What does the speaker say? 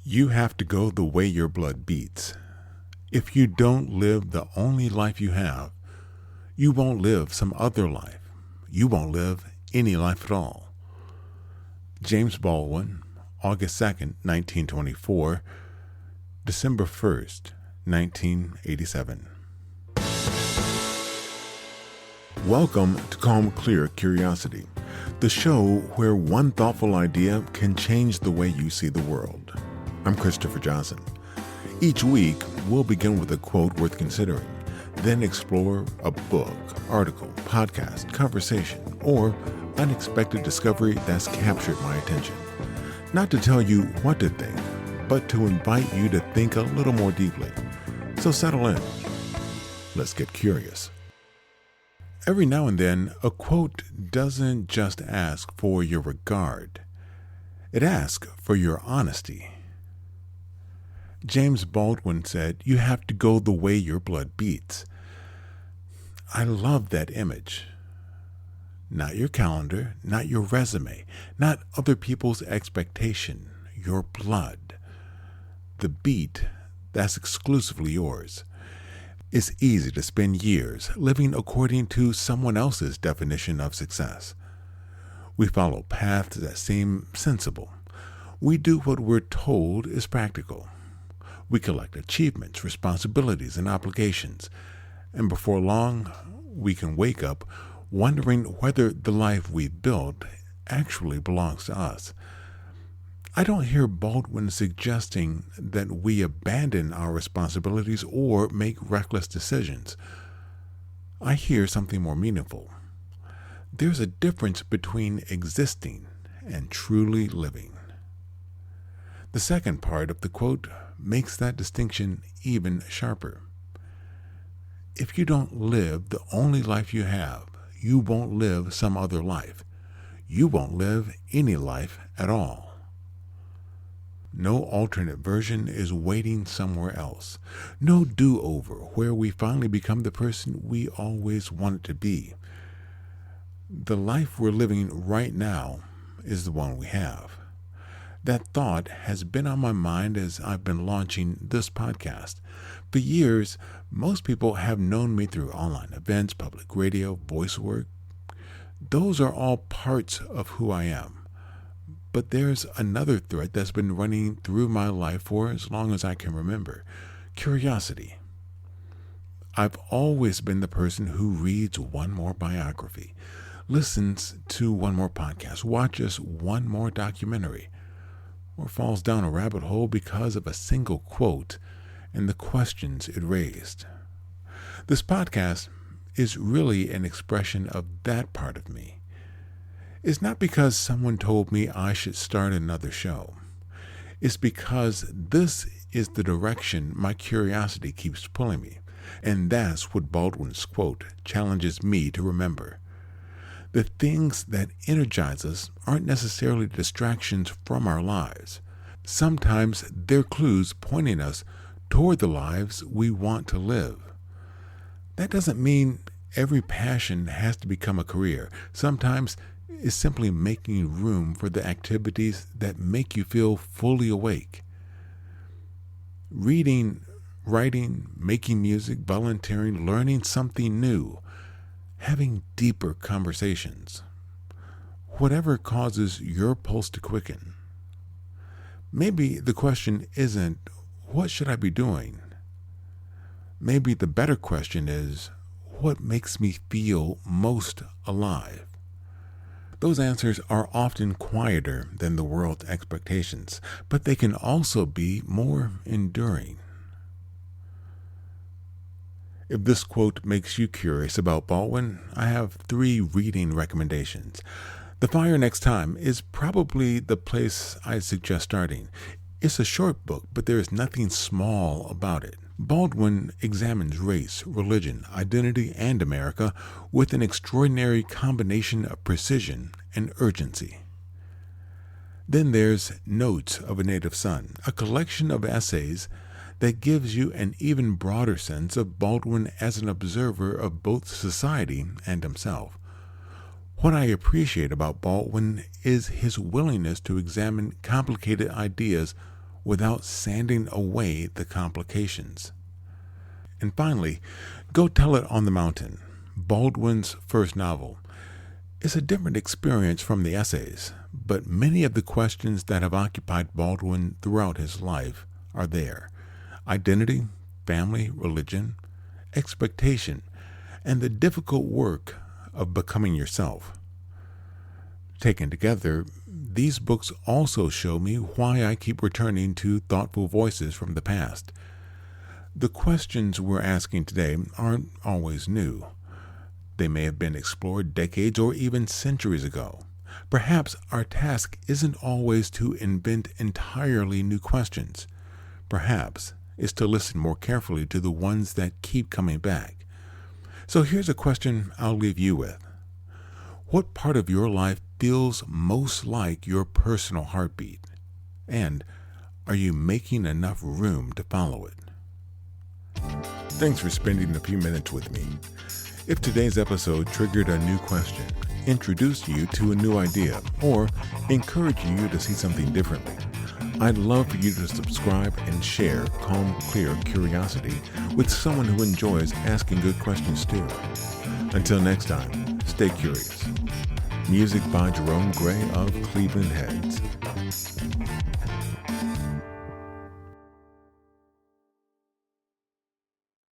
You have to go the way your blood beats. If you don't live the only life you have, you won't live some other life. You won't live any life at all. James Baldwin, August 2nd, 1924, December 1st, 1987. Welcome to Calm, Clear Curiosity, the show where one thoughtful idea can change the way you see the world. I'm Christopher Johnson. Each week, we'll begin with a quote worth considering, then explore a book, article, podcast, conversation, or unexpected discovery that's captured my attention. Not to tell you what to think, but to invite you to think a little more deeply. So settle in. Let's get curious. Every now and then, a quote doesn't just ask for your regard. It asks for your honesty. James Baldwin said, "You have to go the way your blood beats." I love that image. Not your calendar, not your resume, not other people's expectation, your blood. The beat that's exclusively yours. It's easy to spend years living according to someone else's definition of success. We follow paths that seem sensible. We do what we're told is practical. We collect achievements, responsibilities, and obligations. And before long, we can wake up wondering whether the life we built actually belongs to us. I don't hear Baldwin suggesting that we abandon our responsibilities or make reckless decisions. I hear something more meaningful. There's a difference between existing and truly living. The second part of the quote makes that distinction even sharper. If you don't live the only life you have, you won't live some other life. You won't live any life at all. No alternate version is waiting somewhere else. No do-over where we finally become the person we always wanted to be. The life we're living right now is the one we have. That thought has been on my mind as I've been launching this podcast. For years, most people have known me through online events, public radio, voice work. Those are all parts of who I am. But there's another thread that's been running through my life for as long as I can remember: curiosity. I've always been the person who reads one more biography, listens to one more podcast, watches one more documentary, or falls down a rabbit hole because of a single quote and the questions it raised. This podcast is really an expression of that part of me. It's not because someone told me I should start another show. It's because this is the direction my curiosity keeps pulling me, and that's what Baldwin's quote challenges me to remember. The things that energize us aren't necessarily distractions from our lives. Sometimes they're clues pointing us toward the lives we want to live. That doesn't mean every passion has to become a career. Sometimes it's simply making room for the activities that make you feel fully awake. Reading, writing, making music, volunteering, learning something new, having deeper conversations. Whatever causes your pulse to quicken. Maybe the question isn't, what should I be doing? Maybe the better question is, what makes me feel most alive? Those answers are often quieter than the world's expectations, but they can also be more enduring. If this quote makes you curious about Baldwin, I have 3 reading recommendations. The Fire Next Time is probably the place I'd suggest starting. It's a short book, but there is nothing small about it. Baldwin examines race, religion, identity, and America with an extraordinary combination of precision and urgency. Then there's Notes of a Native Son, a collection of essays that gives you an even broader sense of Baldwin as an observer of both society and himself. What I appreciate about Baldwin is his willingness to examine complicated ideas without sanding away the complications. And finally, Go Tell It on the Mountain, Baldwin's first novel, is a different experience from the essays, but many of the questions that have occupied Baldwin throughout his life are there. Identity, family, religion, expectation, and the difficult work of becoming yourself. Taken together, these books also show me why I keep returning to thoughtful voices from the past. The questions we're asking today aren't always new. They may have been explored decades or even centuries ago. Perhaps our task isn't always to invent entirely new questions. Perhaps it's to listen more carefully to the ones that keep coming back. So here's a question I'll leave you with. What part of your life feels most like your personal heartbeat? And are you making enough room to follow it? Thanks for spending a few minutes with me. If today's episode triggered a new question, introduced you to a new idea, or encouraged you to see something differently, I'd love for you to subscribe and share Calm, Clear Curiosity with someone who enjoys asking good questions too. Until next time, stay curious. Music by Jerome Gray of Cleveland Heads.